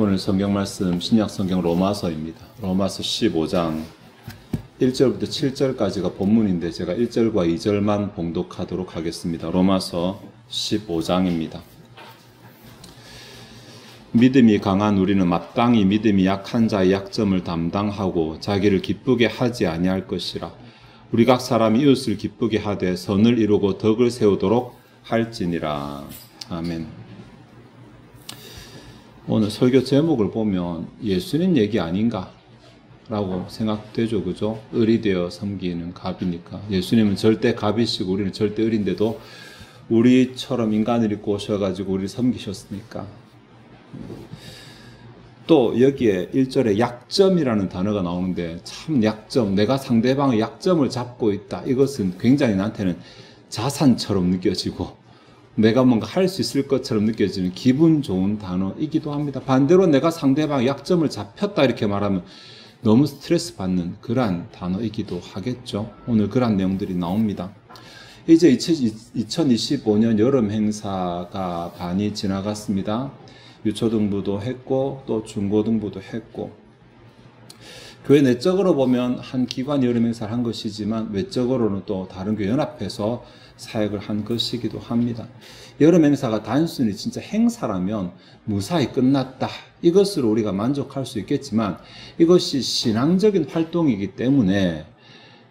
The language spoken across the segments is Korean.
오늘 성경 말씀 신약 성경 로마서입니다. 로마서 15장 1절부터 7절까지가 본문인데 제가 1절과 2절만 봉독하도록 하겠습니다. 로마서 15장입니다. 믿음이 강한 우리는 마땅히 믿음이 약한 자의 약점을 담당하고 자기를 기쁘게 하지 아니할 것이라. 우리 각 사람이 이웃을 기쁘게 하되 선을 이루고 덕을 세우도록 할지니라. 아멘. 오늘 설교 제목을 보면 예수님 얘기 아닌가 라고 생각되죠. 그죠? 을이 되어 섬기는 갑이니까. 예수님은 절대 갑이시고 우리는 절대 을인데도 우리처럼 인간을 입고 오셔가지고 우리를 섬기셨으니까. 또 여기에 1절에 약점이라는 단어가 나오는데 참 약점, 내가 상대방의 약점을 잡고 있다. 이것은 굉장히 나한테는 자산처럼 느껴지고 내가 뭔가 할 수 있을 것처럼 느껴지는 기분 좋은 단어이기도 합니다. 반대로 내가 상대방의 약점을 잡혔다 이렇게 말하면 너무 스트레스 받는 그러한 단어이기도 하겠죠. 오늘 그러한 내용들이 나옵니다. 이제 2025년 여름 행사가 반이 지나갔습니다. 유초등부도 했고 또 중고등부도 했고, 교회 내적으로 보면 한 기관 여름 행사를 한 것이지만 외적으로는 또 다른 교회 연합해서 사역을 한 것이기도 합니다. 여름 행사가 단순히 진짜 행사라면 무사히 끝났다, 이것으로 우리가 만족할 수 있겠지만 이것이 신앙적인 활동이기 때문에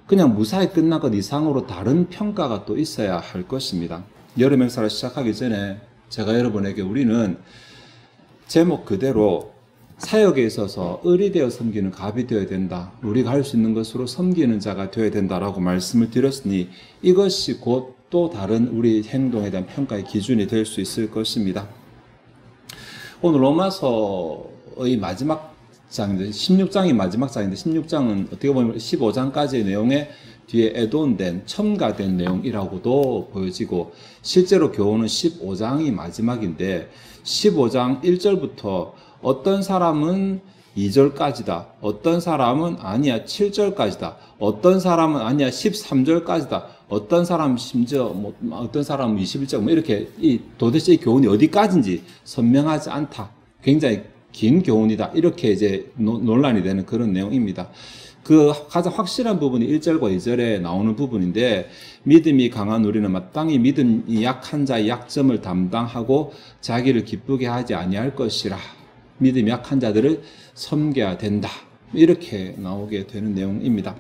그냥 무사히 끝난 것 이상으로 다른 평가가 또 있어야 할 것입니다. 여름 행사를 시작하기 전에 제가 여러분에게 우리는 제목 그대로 사역에 있어서 을이 되어 섬기는 갑이 되어야 된다, 우리가 할 수 있는 것으로 섬기는 자가 되어야 된다라고 말씀을 드렸으니 이것이 곧 또 다른 우리 행동에 대한 평가의 기준이 될 수 있을 것입니다. 오늘 로마서의 마지막 장인데 16장이 마지막 장인데 16장은 어떻게 보면 15장까지의 내용에 뒤에 애돈된 첨가된 내용이라고도 보여지고 실제로 교훈은 15장이 마지막인데 15장 1절부터 어떤 사람은 2절까지다, 어떤 사람은 아니야 7절까지다, 어떤 사람은 아니야 13절까지다, 어떤 사람은 심지어 어떤 사람은 21절 이렇게 도대체 이 교훈이 어디까지인지 선명하지 않다, 굉장히 긴 교훈이다, 이렇게 이제 논란이 되는 그런 내용입니다. 그 가장 확실한 부분이 1절과 2절에 나오는 부분인데, 믿음이 강한 우리는 마땅히 믿음이 약한 자의 약점을 담당하고 자기를 기쁘게 하지 아니할 것이라. 믿음이 약한 자들을 섬겨야 된다, 이렇게 나오게 되는 내용입니다.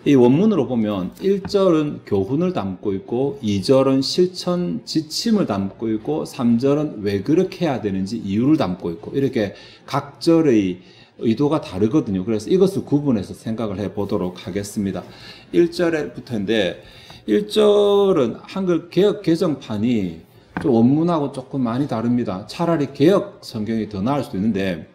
이 원문으로 보면 1절은 교훈을 담고 있고 2절은 실천 지침을 담고 있고 3절은 왜 그렇게 해야 되는지 이유를 담고 있고, 이렇게 각 절의 의도가 다르거든요. 그래서 이것을 구분해서 생각을 해보도록 하겠습니다. 1절부터인데 1절은 한글 개역 개정판이 좀 원문하고 조금 많이 다릅니다. 차라리 개역 성경이 더 나을 수도 있는데,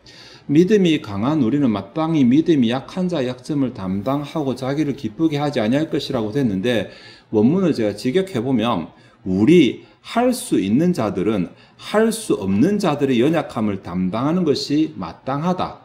믿음이 강한 우리는 마땅히 믿음이 약한 자의 약점을 담당하고 자기를 기쁘게 하지 아니할 것이라고 됐는데, 원문을 제가 직역해보면 우리 할 수 있는 자들은 할 수 없는 자들의 연약함을 담당하는 것이 마땅하다,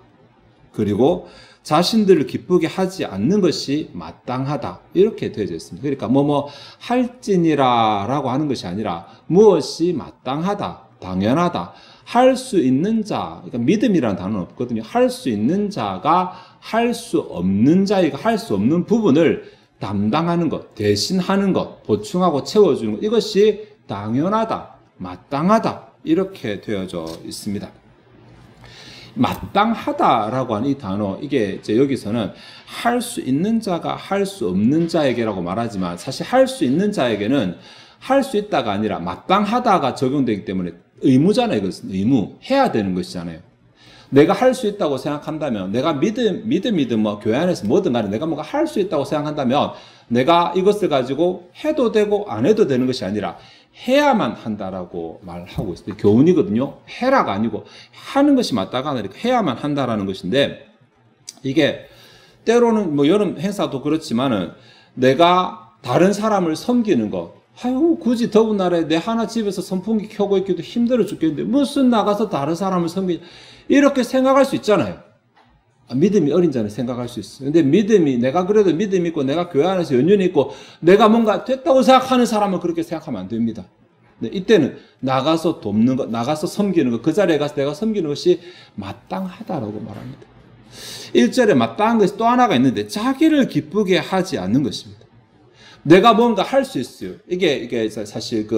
그리고 자신들을 기쁘게 하지 않는 것이 마땅하다, 이렇게 되어져 있습니다. 그러니까 할지니라 라고 하는 것이 아니라 무엇이 마땅하다, 당연하다, 할 수 있는 자, 그러니까 믿음이라는 단어는 없거든요. 할 수 있는 자가 할 수 없는 자이가 할 수 없는 부분을 담당하는 것, 대신하는 것, 보충하고 채워주는 것, 이것이 당연하다, 마땅하다, 이렇게 되어져 있습니다. 마땅하다라고 하는 이 단어, 이게 이제 여기서는 할 수 있는 자가 할 수 없는 자에게라고 말하지만 사실 할 수 있는 자에게는 할 수 있다가 아니라 마땅하다가 적용되기 때문에 의무잖아요. 이것은 의무, 해야 되는 것이잖아요. 내가 할 수 있다고 생각한다면, 내가 믿음이든 교회 안에서 뭐든 간에 내가 뭔가 할 수 있다고 생각한다면 내가 이것을 가지고 해도 되고 안 해도 되는 것이 아니라 해야만 한다라고 말하고 있어요. 교훈이거든요. 해라가 아니고 하는 것이 맞다가 아니라 해야만 한다라는 것인데, 이게 때로는 여름 행사도 그렇지만은 내가 다른 사람을 섬기는 것, 아유 굳이 더운 날에 내 하나 집에서 선풍기 켜고 있기도 힘들어 죽겠는데 무슨 나가서 다른 사람을 섬기냐, 이렇게 생각할 수 있잖아요. 믿음이 어린 자는 생각할 수 있어요. 근데 내가 그래도 믿음이 있고 내가 교회 안에서 연륜이 있고 내가 뭔가 됐다고 생각하는 사람은 그렇게 생각하면 안 됩니다. 네, 이때는 나가서 돕는 것, 나가서 섬기는 것, 그 자리에 가서 내가 섬기는 것이 마땅하다라고 말합니다. 1절에 마땅한 것이 또 하나가 있는데 자기를 기쁘게 하지 않는 것입니다. 내가 뭔가 할 수 있어요. 이게 사실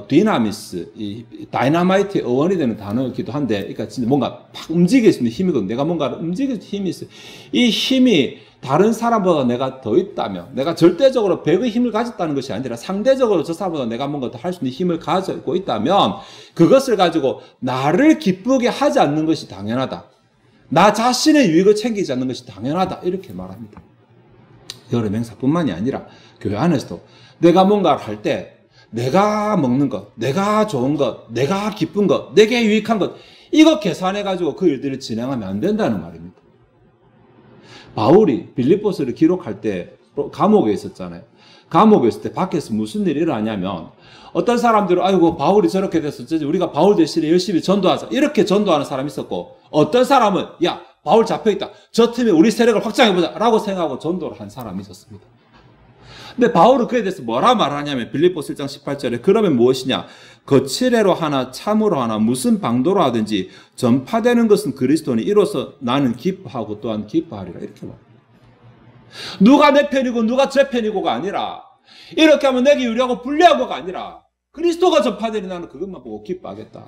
디나미스, 이 다이너마이트의 어원이 되는 단어이기도 한데, 그러니까 진짜 뭔가 팍 움직일 수 있는 힘이거든요. 내가 뭔가를 움직일 수 있는 힘이 있어요. 이 힘이 다른 사람보다 내가 더 있다면, 내가 절대적으로 100의 힘을 가졌다는 것이 아니라 상대적으로 저 사람보다 내가 뭔가 더 할 수 있는 힘을 가지고 있다면, 그것을 가지고 나를 기쁘게 하지 않는 것이 당연하다. 나 자신의 유익을 챙기지 않는 것이 당연하다. 이렇게 말합니다. 여러 맹사뿐만이 아니라 교회 안에서도 내가 뭔가를 할 때 내가 먹는 것, 내가 좋은 것, 내가 기쁜 것, 내게 유익한 것, 이거 계산해가지고 그 일들을 진행하면 안 된다는 말입니다. 바울이 빌립보서를 기록할 때 감옥에 있었잖아요. 감옥에 있을 때 밖에서 무슨 일이 일어나냐면 어떤 사람들은 아이고 바울이 저렇게 됐어, 우리가 바울 대신에 열심히 전도하자, 이렇게 전도하는 사람이 있었고, 어떤 사람은 야 바울 잡혀있다, 저 팀에 우리 세력을 확장해보자 라고 생각하고 전도를 한 사람이 있었습니다. 근데 바울은 그에 대해서 뭐라 말하냐면 빌립보서 1장 18절에 그러면 무엇이냐, 거칠애로 하나 참으로 하나 무슨 방도로 하든지 전파되는 것은 그리스도니 이로써 나는 기뻐하고 또한 기뻐하리라, 이렇게 말합니다. 누가 내 편이고 누가 제 편이고가 아니라, 이렇게 하면 내게 유리하고 불리하고가 아니라 그리스도가 전파되니 나는 그것만 보고 기뻐하겠다.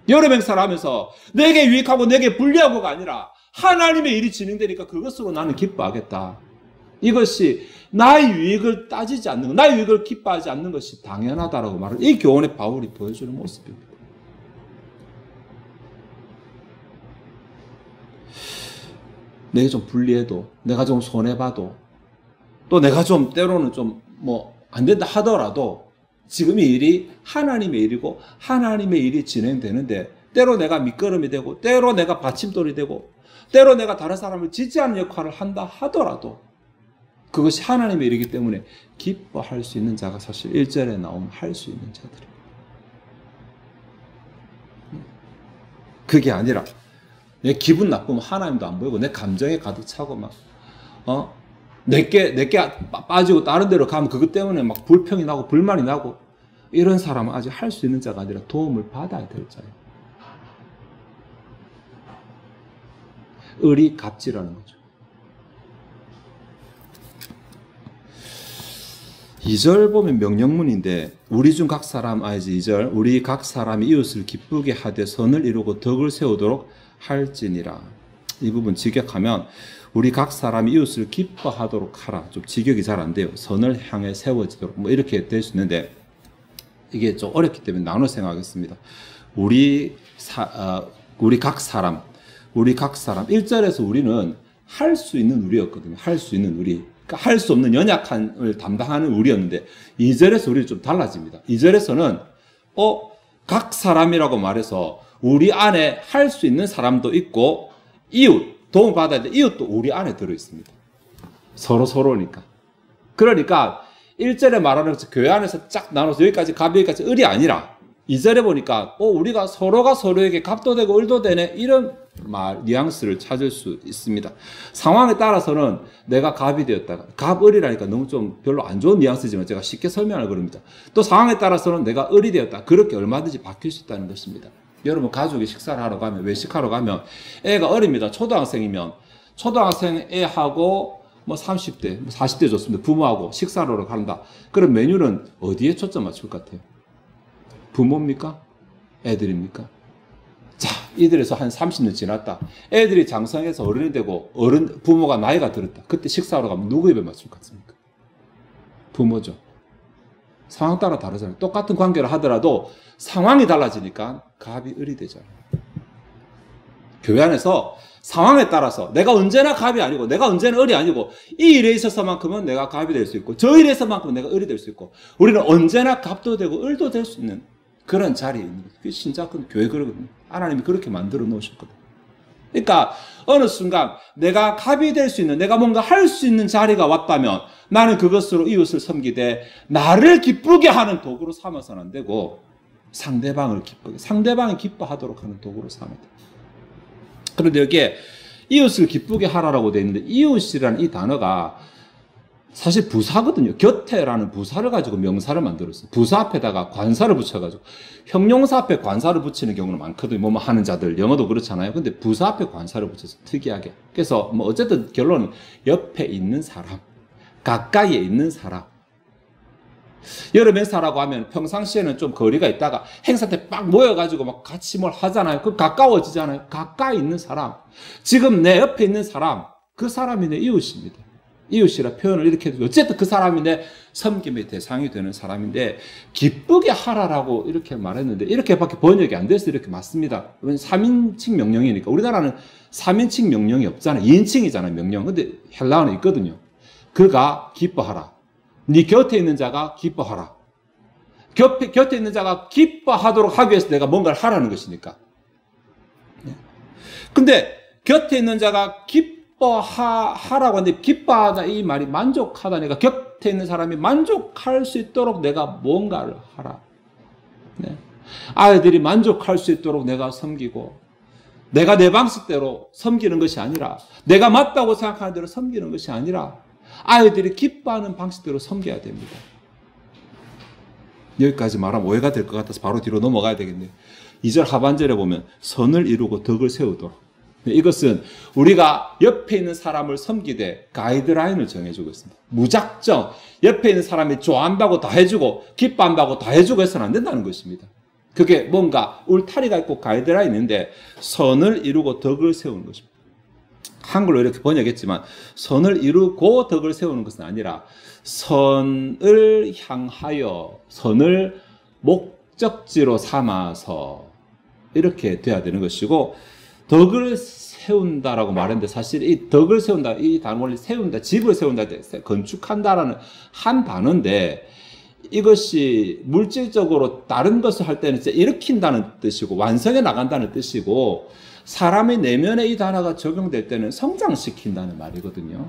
여러 맹사를 하면서 내게 유익하고 내게 불리하고가 아니라 하나님의 일이 진행되니까 그것으로 나는 기뻐하겠다. 이것이 나의 유익을 따지지 않는 것, 나의 유익을 기뻐하지 않는 것이 당연하다라고 말을, 이 교훈에 바울이 보여주는 모습입니다. 내가 좀 불리해도, 내가 좀 손해봐도, 또 내가 좀 때로는 좀 안 된다 하더라도 지금 이 일이 하나님의 일이고 하나님의 일이 진행되는데, 때로 내가 밑거름이 되고 때로 내가 받침돌이 되고 때로 내가 다른 사람을 지지하는 역할을 한다 하더라도 그것이 하나님의 일이기 때문에 기뻐할 수 있는 자가 사실 1절에 나오면 할 수 있는 자들이에요. 그게 아니라 내 기분 나쁘면 하나님도 안 보이고 내 감정에 가득 차고 내게 빠지고 다른 데로 가면 그것 때문에 막 불평이 나고 불만이 나고, 이런 사람은 아직 할 수 있는 자가 아니라 도움을 받아야 될 자예요. 을이 갑질하는 거죠. 2절 보면 명령문인데 우리 중 각 사람, 2절 우리 각 사람이 이웃을 기쁘게 하되 선을 이루고 덕을 세우도록 할지니라. 이 부분 직역하면 우리 각 사람이 이웃을 기뻐하도록 하라. 좀 직역이 잘 안 돼요. 선을 향해 세워지도록 이렇게 될 수 있는데 이게 좀 어렵기 때문에 나눠 생각하겠습니다. 우리 각 사람 1절에서 우리는 할 수 있는 우리였거든요. 할 수 있는 우리, 그러니까 할 수 없는 연약함을 담당하는 우리였는데 2절에서 우리는 좀 달라집니다. 2절에서는 각 사람이라고 말해서 우리 안에 할 수 있는 사람도 있고 이웃, 도움 받아야 돼. 이웃도 우리 안에 들어있습니다. 서로니까. 그러니까 1절에 말하는 것처럼 교회 안에서 쫙 나눠서 여기까지 갑, 여기까지 을이 아니라 2절에 보니까 우리가 서로가 서로에게 갑도 되고 을도 되네, 이런 뉘앙스를 찾을 수 있습니다. 상황에 따라서는 내가 갑이 되었다가, 갑, 을이라니까 너무 좀 별로 안 좋은 뉘앙스지만 제가 쉽게 설명을 그럽니다. 또 상황에 따라서는 내가 을이 되었다, 그렇게 얼마든지 바뀔 수 있다는 것입니다. 여러분 가족이 식사를 하러 가면, 외식하러 가면 애가 어립니다. 초등학생이면 초등학생 애하고 30대, 40대 좋습니다. 부모하고 식사를 하러 간다. 그럼 메뉴는 어디에 초점 맞출 것 같아요? 부모입니까? 애들입니까? 자, 이들에서 한 30년 지났다. 애들이 장성해서 어른이 되고 부모가 나이가 들었다. 그때 식사하러 가면 누구 입에 맞출 것 같습니까? 부모죠. 상황 따라 다르잖아요. 똑같은 관계를 하더라도 상황이 달라지니까 갑이 을이 되잖아요. 교회 안에서 상황에 따라서 내가 언제나 갑이 아니고 내가 언제나 을이 아니고 이 일에 있어서만큼은 내가 갑이 될 수 있고 저 일에 있어서만큼은 내가 을이 될 수 있고, 우리는 언제나 갑도 되고 을도 될 수 있는 그런 자리에 있는 거예요. 그게 신자건 교회 그러거든요. 하나님이 그렇게 만들어 놓으셨거든요. 그러니까 어느 순간 내가 갑이 될 수 있는, 내가 뭔가 할 수 있는 자리가 왔다면 나는 그것으로 이웃을 섬기되 나를 기쁘게 하는 도구로 삼아서는 안 되고 상대방이 기뻐하도록 하는 도구로 삼아야 돼요. 그런데 여기에 이웃을 기쁘게 하라라고 되어 있는데 이웃이라는 이 단어가 사실 부사거든요. 곁에라는 부사를 가지고 명사를 만들었어요. 부사 앞에다가 관사를 붙여가지고 형용사 앞에 관사를 붙이는 경우는 많거든요. 뭐 하는 자들 영어도 그렇잖아요. 근데 부사 앞에 관사를 붙여서 특이하게. 그래서 뭐 어쨌든 결론은 옆에 있는 사람, 가까이에 있는 사람. 여러 명사라고 하면 평상시에는 좀 거리가 있다가 행사 때 빡 모여가지고 막 같이 뭘 하잖아요. 그 가까워지잖아요. 가까이 있는 사람. 지금 내 옆에 있는 사람, 그 사람이 내 이웃입니다. 이웃이라 표현을 이렇게 해도 어쨌든 그 사람이 내 섬김의 대상이 되는 사람인데 기쁘게 하라라고 이렇게 말했는데 이렇게밖에 번역이 안 돼서 이렇게 맞습니다. 3인칭 명령이니까 우리나라는 3인칭 명령이 없잖아요. 2인칭이잖아요. 명령. 근데 헬라어는 있거든요. 그가 기뻐하라. 네 곁에 있는 자가 기뻐하라. 곁에 있는 자가 기뻐하도록 하기 위해서 내가 뭔가를 하라는 것이니까. 근데 곁에 있는 자가 기뻐하라고 하는데 기뻐하다 이 말이 만족하다니까 곁에 있는 사람이 만족할 수 있도록 내가 뭔가를 하라. 네. 아이들이 만족할 수 있도록 내가 섬기고 내가 내 방식대로 섬기는 것이 아니라 내가 맞다고 생각하는 대로 섬기는 것이 아니라 아이들이 기뻐하는 방식대로 섬겨야 됩니다. 여기까지 말하면 오해가 될 것 같아서 바로 뒤로 넘어가야 되겠네요. 2절 하반절에 보면 선을 이루고 덕을 세우도록. 이것은 우리가 옆에 있는 사람을 섬기되 가이드라인을 정해주고 있습니다. 무작정 옆에 있는 사람이 좋아한다고 다 해주고 기뻐한다고 다 해주고 해서는 안 된다는 것입니다. 그게 뭔가 울타리가 있고 가이드라인이 있는데 선을 이루고 덕을 세우는 것입니다. 한글로 이렇게 번역했지만 선을 이루고 덕을 세우는 것은 아니라 선을 향하여 선을 목적지로 삼아서 이렇게 돼야 되는 것이고 덕을 세운다라고 말했는데 사실 이 덕을 세운다, 이 단어 원래 세운다, 집을 세운다, 건축한다라는 한 단어인데 이것이 물질적으로 다른 것을 할 때는 일으킨다는 뜻이고 완성해 나간다는 뜻이고 사람의 내면에 이 단어가 적용될 때는 성장시킨다는 말이거든요.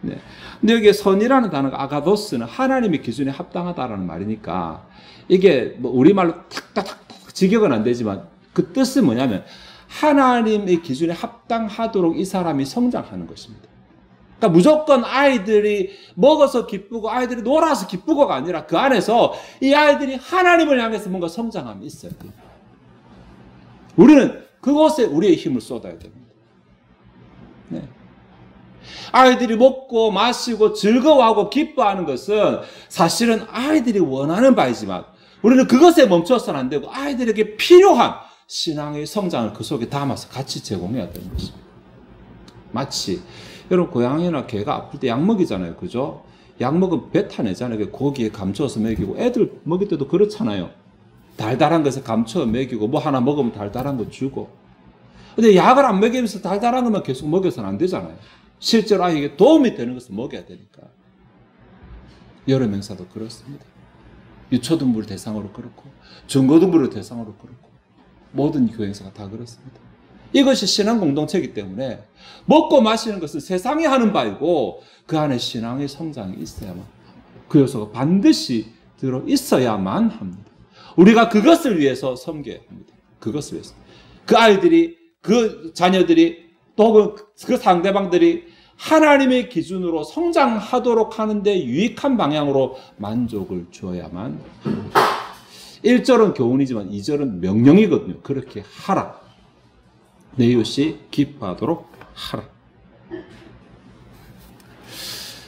네. 근데 여기 선이라는 단어가 아가도스는 하나님의 기준에 합당하다라는 말이니까 이게 뭐 우리말로 탁탁탁 직역은 안 되지만 그 뜻은 뭐냐면 하나님의 기준에 합당하도록 이 사람이 성장하는 것입니다. 그러니까 무조건 아이들이 먹어서 기쁘고 아이들이 놀아서 기쁘고가 아니라 그 안에서 이 아이들이 하나님을 향해서 뭔가 성장함이 있어야 돼요. 우리는 그곳에 우리의 힘을 쏟아야 됩니다. 네. 아이들이 먹고 마시고 즐거워하고 기뻐하는 것은 사실은 아이들이 원하는 바이지만 우리는 그것에 멈춰서는 안 되고 아이들에게 필요한 신앙의 성장을 그 속에 담아서 같이 제공해야 되는 것입니다. 마치 여러분 고양이나 개가 아플 때 약 먹이잖아요. 그죠? 약 먹으면 배 타내잖아요. 고기에 감춰서 먹이고 애들 먹일 때도 그렇잖아요. 달달한 것에 감춰 먹이고 뭐 하나 먹으면 달달한 거 주고. 근데 약을 안 먹이면서 달달한 것만 계속 먹여서는 안 되잖아요. 실제로 아이에게 도움이 되는 것을 먹여야 되니까. 여러 명사도 그렇습니다. 유초등부를 대상으로 그렇고 중고등부를 대상으로 그렇고 모든 교행사가 다 그렇습니다. 이것이 신앙 공동체이기 때문에 먹고 마시는 것은 세상이 하는 바이고 그 안에 신앙의 성장이 있어야만 그 요소가 반드시 들어 있어야만 합니다. 우리가 그것을 위해서 섬겨야 합니다. 그것을 위해서. 그 아이들이, 그 자녀들이, 또 그 상대방들이 하나님의 기준으로 성장하도록 하는데 유익한 방향으로 만족을 주어야만 합니다. 1절은 교훈이지만 2절은 명령이거든요. 그렇게 하라. 내 이웃이 기뻐하도록 하라.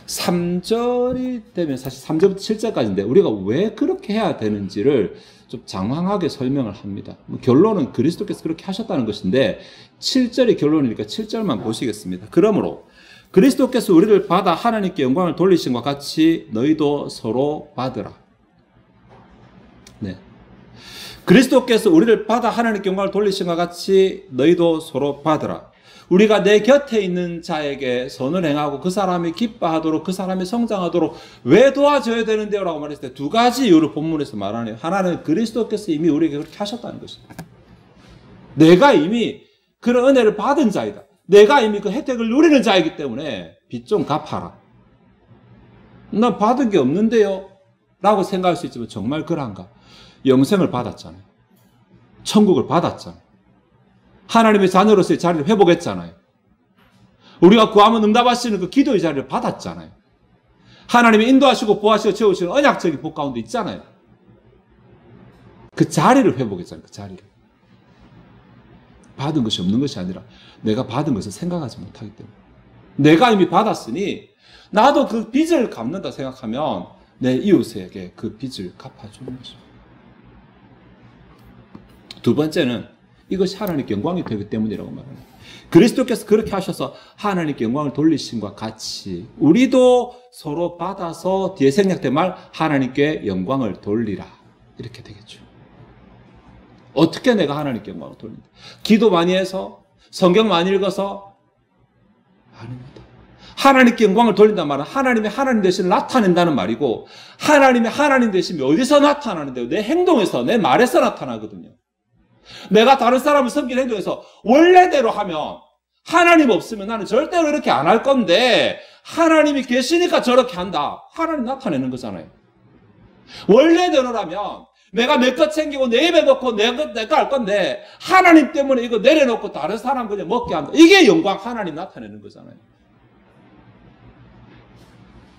3절이 되면 사실 3절부터 7절까지인데 우리가 왜 그렇게 해야 되는지를 좀 장황하게 설명을 합니다. 결론은 그리스도께서 그렇게 하셨다는 것인데 7절이 결론이니까 7절만 보시겠습니다. 그러므로 그리스도께서 우리를 받아 하나님께 영광을 돌리신 것 같이 너희도 서로 받으라. 네. 그리스도께서 우리를 받아 하나님께 영광을 돌리신 것 같이 너희도 서로 받으라. 우리가 내 곁에 있는 자에게 선을 행하고 그 사람이 기뻐하도록 그 사람이 성장하도록 왜 도와줘야 되는데요? 라고 말했을 때 두 가지 이유를 본문에서 말하네요. 하나는 그리스도께서 이미 우리에게 그렇게 하셨다는 것입니다. 내가 이미 그런 은혜를 받은 자이다. 내가 이미 그 혜택을 누리는 자이기 때문에 빚 좀 갚아라. 난 받은 게 없는데요? 라고 생각할 수 있지만 정말 그런가? 영생을 받았잖아요. 천국을 받았잖아요. 하나님의 자녀로서의 자리를 회복했잖아요. 우리가 구하면 응답하시는 그 기도의 자리를 받았잖아요. 하나님이 인도하시고 보호하시고 채우시는 언약적인 복 가운데 있잖아요. 그 자리를 회복했잖아요. 그 자리를. 받은 것이 없는 것이 아니라 내가 받은 것을 생각하지 못하기 때문에. 내가 이미 받았으니 나도 그 빚을 갚는다 생각하면 내 이웃에게 그 빚을 갚아주는 것입니다. 두 번째는 이것이 하나님께 영광이 되기 때문이라고 말합니다. 그리스도께서 그렇게 하셔서 하나님께 영광을 돌리심과 같이 우리도 서로 받아서 뒤에 생략된 말 하나님께 영광을 돌리라 이렇게 되겠죠. 어떻게 내가 하나님께 영광을 돌린다? 기도 많이 해서 성경 많이 읽어서 아닙니다. 하나님께 영광을 돌린다는 말은 하나님의 하나님 되심을 나타낸다는 말이고 하나님의 하나님 되심이 어디서 나타나는데요? 내 행동에서 내 말에서 나타나거든요. 내가 다른 사람을 섬기는 행동에서 원래대로 하면 하나님 없으면 나는 절대로 이렇게 안 할 건데 하나님이 계시니까 저렇게 한다. 하나님 나타내는 거잖아요. 원래대로라면 내가 내 것 챙기고 내 입에 넣고 내가 할 건데 하나님 때문에 이거 내려놓고 다른 사람 그냥 먹게 한다. 이게 영광 하나님 나타내는 거잖아요.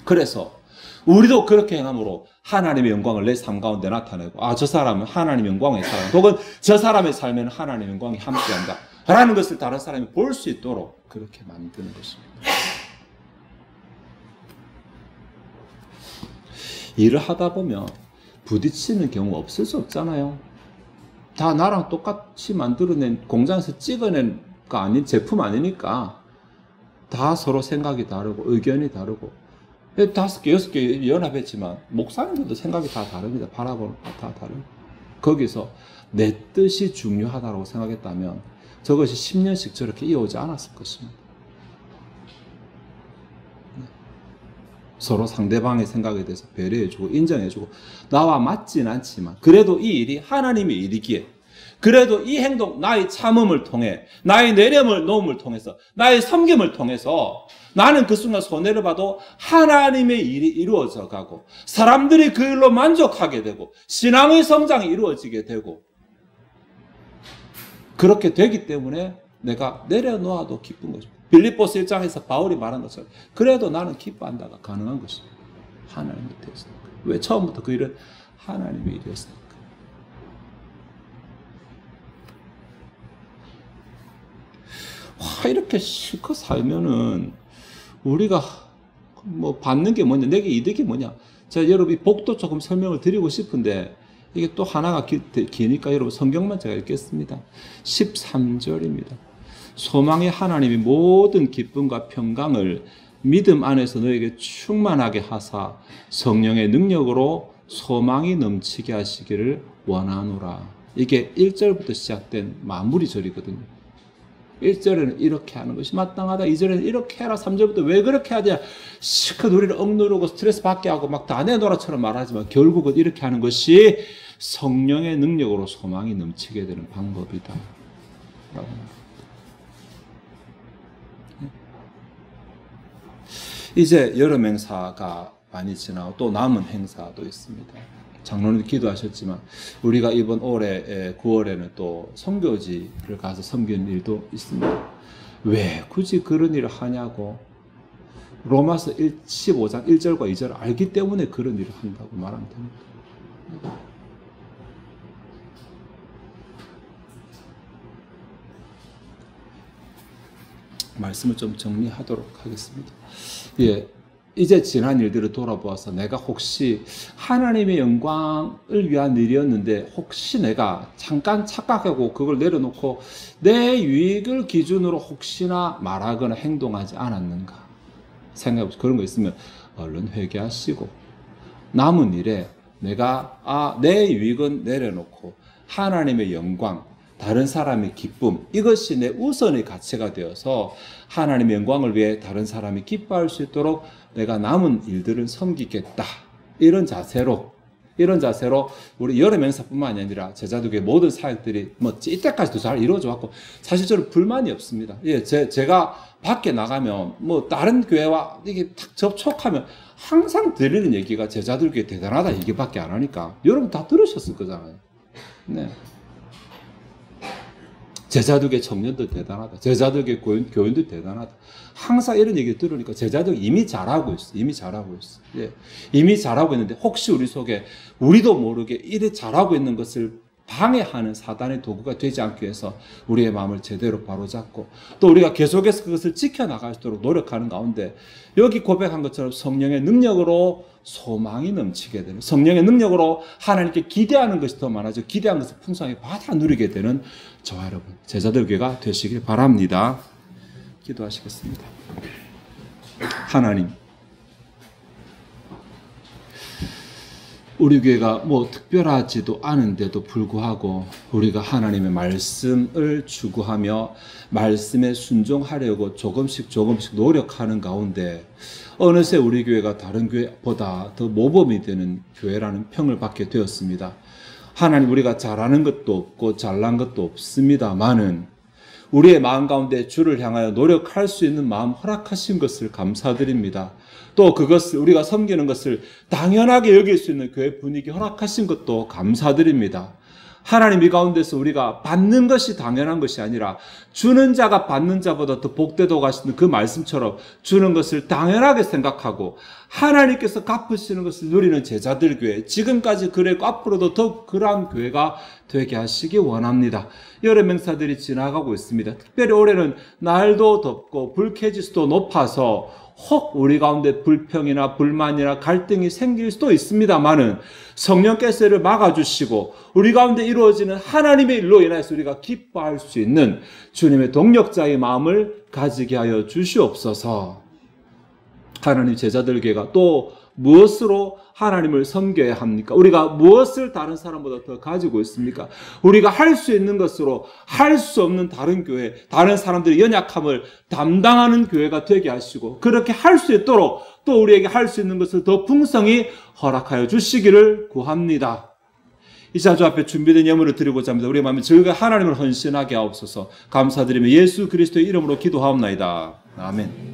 그래서 우리도 그렇게 행함으로 하나님의 영광을 내 삶 가운데 나타내고 아, 저 사람은 하나님의 영광의 사람 혹은 저 사람의 삶에는 하나님의 영광이 함께한다 라는 것을 다른 사람이 볼 수 있도록 그렇게 만드는 것입니다. 일을 하다 보면 부딪히는 경우 없을 수 없잖아요. 다 나랑 똑같이 만들어낸 공장에서 찍어낸 거 아닌 제품 아니니까 다 서로 생각이 다르고 의견이 다르고 5개, 6개 연합했지만 목사님들도 생각이 다 다릅니다. 바라보는 거 다 다릅니다. 거기서 내 뜻이 중요하다고 생각했다면 저것이 10년씩 저렇게 이어오지 않았을 것입니다. 서로 상대방의 생각에 대해서 배려해주고 인정해주고 나와 맞진 않지만 그래도 이 일이 하나님의 일이기에 그래도 이 행동 나의 참음을 통해 나의 내려을 놓음을 통해서 나의 섬김을 통해서 나는 그 순간 손해를 봐도 하나님의 일이 이루어져 가고 사람들이 그 일로 만족하게 되고 신앙의 성장이 이루어지게 되고 그렇게 되기 때문에 내가 내려놓아도 기쁜 것입니다. 빌립보서 1장에서 바울이 말한 것처럼 그래도 나는 기뻐한다가 가능한 것입니다. 하나님 밑에서. 왜? 처음부터 그 일은 하나님의 일이었으니까. 와, 이렇게 실컷 살면은 우리가 뭐 받는 게 뭐냐, 내게 이득이 뭐냐. 제가 여러분 이 복도 조금 설명을 드리고 싶은데 이게 또 하나가 기니까 여러분 성경만 제가 읽겠습니다. 13절입니다. 소망의 하나님이 모든 기쁨과 평강을 믿음 안에서 너에게 충만하게 하사 성령의 능력으로 소망이 넘치게 하시기를 원하노라. 이게 1절부터 시작된 마무리 절이거든요. 1절에는 이렇게 하는 것이 마땅하다. 2절에는 이렇게 해라. 3절부터 왜 그렇게 하냐. 실컷 우리를 억누르고 스트레스 받게 하고 막 다 내놓으라처럼 말하지만 결국은 이렇게 하는 것이 성령의 능력으로 소망이 넘치게 되는 방법이다. 라고 말합니다. 이제 여름 행사가 많이 지나고 또 남은 행사도 있습니다. 장로님 기도하셨지만 우리가 이번 올해 9월에는 또 선교지를 가서 섬기는 일도 있습니다. 왜 굳이 그런 일을 하냐고 로마서 15장 1절과 2절을 알기 때문에 그런 일을 한다고 말하면 됩니다. 말씀을 좀 정리하도록 하겠습니다. 예, 이제 지난 일들을 돌아보아서 내가 혹시 하나님의 영광을 위한 일이었는데 혹시 내가 잠깐 착각하고 그걸 내려놓고 내 유익을 기준으로 혹시나 말하거나 행동하지 않았는가 생각해보세요. 그런 거 있으면 얼른 회개하시고 남은 일에 내가 내 유익은 내려놓고 하나님의 영광, 다른 사람의 기쁨, 이것이 내 우선의 가치가 되어서 하나님의 영광을 위해 다른 사람이 기뻐할 수 있도록 내가 남은 일들을 섬기겠다. 이런 자세로 우리 여름 행사뿐만이 아니라 제자들의 모든 사역들이 이때까지도 잘 이루어져 왔고 사실 저는 불만이 없습니다. 예, 제가 밖에 나가면 다른 교회와 이게 탁 접촉하면 항상 드리는 얘기가 제자들에게 대단하다 얘기밖에 안 하니까 여러분 다 들으셨을 거잖아요. 네. 제자들의 청년들 대단하다. 제자들의 교인들 대단하다. 항상 이런 얘기 들으니까 제자들 이미 잘하고 있어. 이미 잘하고 있어. 예. 이미 잘하고 있는데 혹시 우리 속에 우리도 모르게 이래 잘하고 있는 것을 방해하는 사단의 도구가 되지 않기 위해서 우리의 마음을 제대로 바로잡고 또 우리가 계속해서 그것을 지켜나갈 수 있도록 노력하는 가운데 여기 고백한 것처럼 성령의 능력으로 소망이 넘치게 되는, 성령의 능력으로 하나님께 기대하는 것이 더 많아져 기대한 것을 풍성하게 받아 누리게 되는 저와 여러분 제자들 교회가 되시길 바랍니다. 기도하시겠습니다. 하나님, 우리 교회가 뭐 특별하지도 않은데도 불구하고 우리가 하나님의 말씀을 추구하며 말씀에 순종하려고 조금씩 노력하는 가운데 어느새 우리 교회가 다른 교회보다 더 모범이 되는 교회라는 평을 받게 되었습니다. 하나님, 우리가 잘하는 것도 없고 잘난 것도 없습니다만은 우리의 마음 가운데 주를 향하여 노력할 수 있는 마음 허락하신 것을 감사드립니다. 또 그것을 우리가 섬기는 것을 당연하게 여길 수 있는 교회 분위기 허락하신 것도 감사드립니다. 하나님, 이 가운데서 우리가 받는 것이 당연한 것이 아니라 주는 자가 받는 자보다 더 복되다고 하시는 그 말씀처럼 주는 것을 당연하게 생각하고 하나님께서 갚으시는 것을 누리는 제자들 교회, 지금까지 그랬고 앞으로도 더 그러한 교회가 되게 하시기 원합니다. 여름 행사들이 지나가고 있습니다. 특별히 올해는 날도 덥고 불쾌지수도 높아서 혹 우리 가운데 불평이나 불만이나 갈등이 생길 수도 있습니다만은 성령께서 이를 막아주시고 우리 가운데 이루어지는 하나님의 일로 인해서 우리가 기뻐할 수 있는 주님의 동력자의 마음을 가지게 하여 주시옵소서. 하나님, 제자들 교회가 또 무엇으로 하나님을 섬겨야 합니까? 우리가 무엇을 다른 사람보다 더 가지고 있습니까? 우리가 할 수 있는 것으로 할 수 없는 다른 교회, 다른 사람들의 연약함을 담당하는 교회가 되게 하시고 그렇게 할 수 있도록 또 우리에게 할 수 있는 것을 더 풍성히 허락하여 주시기를 구합니다. 이 자주 앞에 준비된 예물을 드리고자 합니다. 우리의 마음에 즐거이 하나님을 헌신하게 하옵소서. 감사드리며 예수 그리스도의 이름으로 기도하옵나이다. 아멘.